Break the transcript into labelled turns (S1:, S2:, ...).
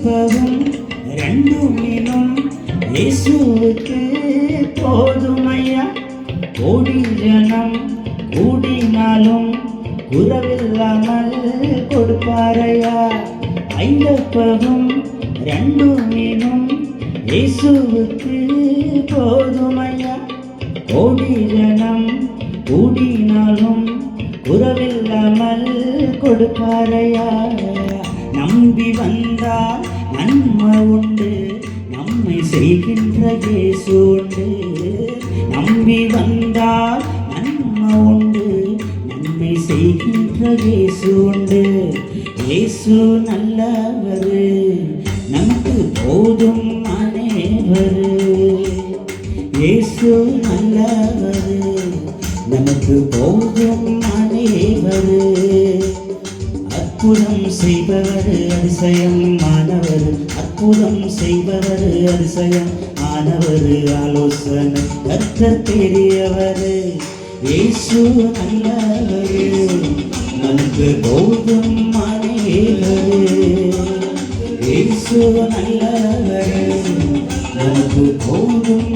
S1: ஐந்தப்பவும் ரெண்டும் மீனும் இயேசுவுக்கு போதுமையா. கோடி ஜனம் கூடினாலும் குறவில்லாமல் கொடுப்பாரையா. ஐந்தப்பவும் ரெண்டும் மீனும் இயேசுவுக்கு போதுமையா. கோடி ஜனம் கூடினாலும் குறவில்லாமல் கொடுப்பாரையா. நம்பி வந்தால் நன்மை உண்டு, நம்மை செய்கின்ற இயேசு உண்டு. நம்பி வந்தால் நன்மை உண்டு, நம்மை செய்கின்ற இயேசு உண்டு. இயேசு நல்லவர், நமக்கு போதும் அனைவரு. இயேசு நல்லவர், நமக்கு போதும் அனைவரு. அற்புதம் செய்பவர் அதிசயம் ஆனவர், அற்புதம் செய்பவர் அதிசயம் ஆனவர். ஆலோசனை கர்த்தர் பெரியவர். இயேசு நல்லவர், நமக்கு போதும் அனைவரு. இயேசு நல்லவர், நமக்கு போதும்